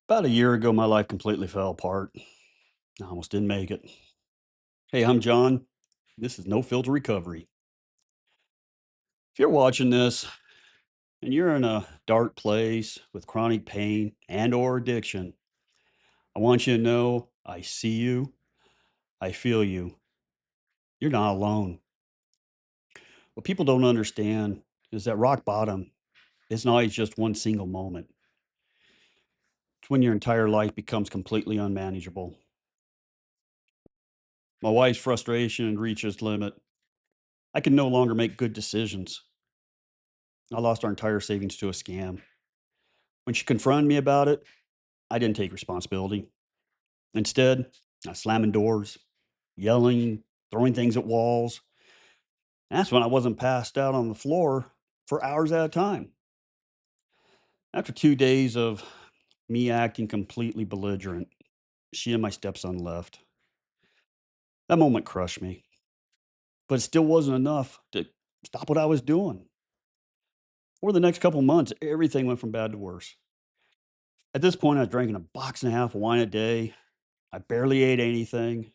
About a year ago, my life completely fell apart. I almost didn't make it. Hey, I'm John. This is No Filter Recovery. If you're watching this and you're in a dark place with chronic pain and or addiction, I want you to know I see you, I feel you. You're not alone. What people don't understand is that rock bottom isn't always just one single moment. It's when your entire life becomes completely unmanageable. My wife's frustration reaches limit. I can no longer make good decisions. I lost our entire savings to a scam. When she confronted me about it, I didn't take responsibility. Instead, I slamming doors, yelling, throwing things at walls. That's when I wasn't passed out on the floor for hours at a time. After 2 days of me acting completely belligerent, she and my stepson left. That moment crushed me, but it still wasn't enough to stop what I was doing. Over the next couple months, everything went from bad to worse. At this point, I was drinking a box and a half of wine a day. I barely ate anything.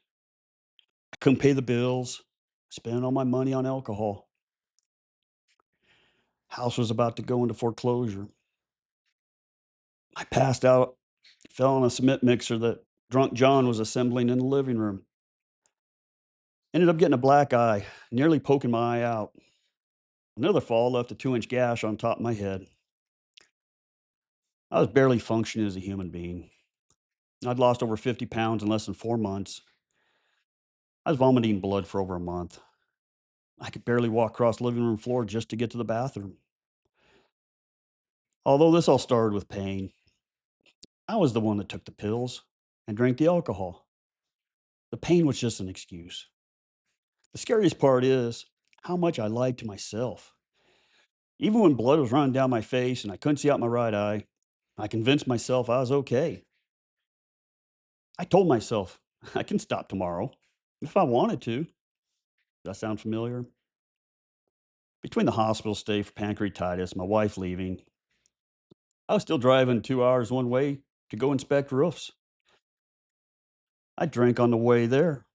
I couldn't pay the bills, spending all my money on alcohol. House was about to go into foreclosure. I passed out, fell on a cement mixer that drunk John was assembling in the living room. Ended up getting a black eye, nearly poking my eye out. Another fall left a 2-inch gash on top of my head. I was barely functioning as a human being. I'd lost over 50 pounds in less than 4 months. I was vomiting blood for over a month. I could barely walk across the living room floor just to get to the bathroom. Although this all started with pain, I was the one that took the pills and drank the alcohol. The pain was just an excuse. The scariest part is how much I lied to myself. Even when blood was running down my face and I couldn't see out my right eye, I convinced myself I was okay. I told myself I can stop tomorrow if I wanted to. Does that sound familiar? Between the hospital stay for pancreatitis, my wife leaving, I was still driving 2 hours one way to go inspect roofs. I drank on the way there,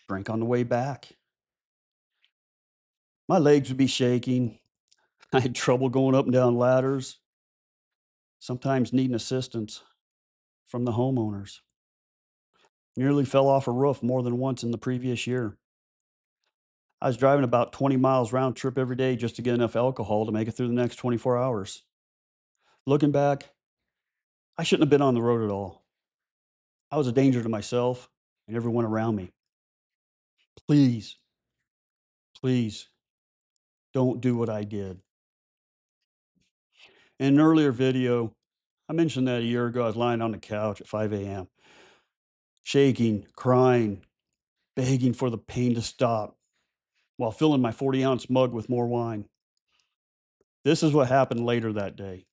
drank on the way back. My legs would be shaking. I had trouble going up and down ladders, sometimes needing assistance from the homeowners. Nearly fell off a roof more than once in the previous year. I was driving about 20 miles round trip every day just to get enough alcohol to make it through the next 24 hours. Looking back, I shouldn't have been on the road at all. I was a danger to myself and everyone around me. Please, please don't do what I did. In an earlier video, I mentioned that a year ago I was lying on the couch at 5 a.m., shaking, crying, begging for the pain to stop while filling my 40-ounce mug with more wine. This is what happened later that day,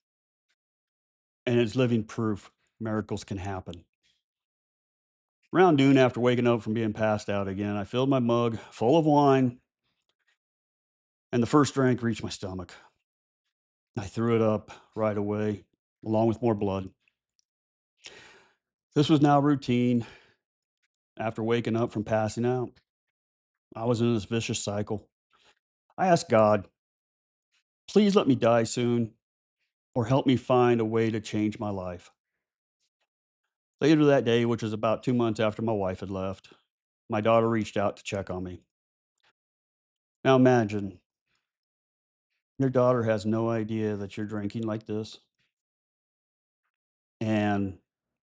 and it's living proof miracles can happen. Around noon, after waking up from being passed out again, I filled my mug full of wine, and the first drink reached my stomach. I threw it up right away, along with more blood. This was now routine after waking up from passing out. I was in this vicious cycle. I asked God, please let me die soon or help me find a way to change my life. Later that day, which was about 2 months after my wife had left, my daughter reached out to check on me. Now imagine your daughter has no idea that you're drinking like this, and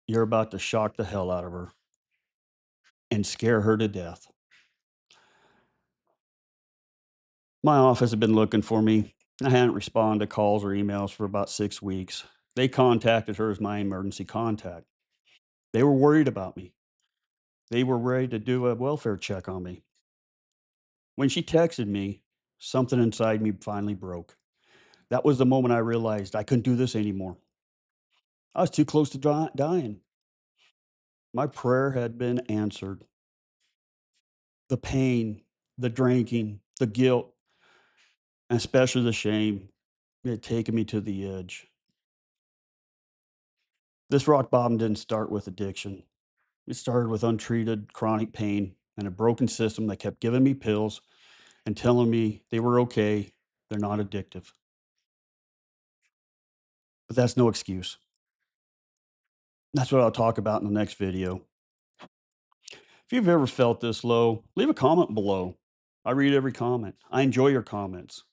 you're about to shock the hell out of her and scare her to death. My office had been looking for me. I hadn't responded to calls or emails for about 6 weeks. They contacted her as my emergency contact. They were worried about me. They were ready to do a welfare check on me. When she texted me, something inside me finally broke. That was the moment I realized I couldn't do this anymore. I was too close to dying. My prayer had been answered. The pain, the drinking, the guilt, and especially the shame, it had taken me to the edge. This rock bottom didn't start with addiction. It started with untreated chronic pain and a broken system that kept giving me pills and telling me they were okay. They're not addictive. But that's no excuse. That's what I'll talk about in the next video. If you've ever felt this low, leave a comment below. I read every comment. I enjoy your comments.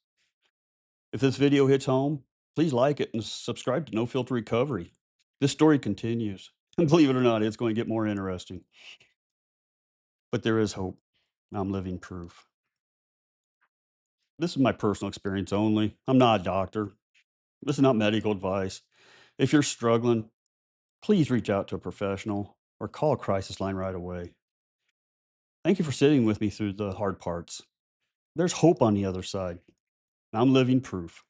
If this video hits home, please like it and subscribe to No Filter Recovery. This story continues. And believe it or not, it's going to get more interesting. But there is hope. I'm living proof. This is my personal experience only. I'm not a doctor. This is not medical advice. If you're struggling, please reach out to a professional or call a crisis line right away. Thank you for sitting with me through the hard parts. There's hope on the other side. I'm living proof.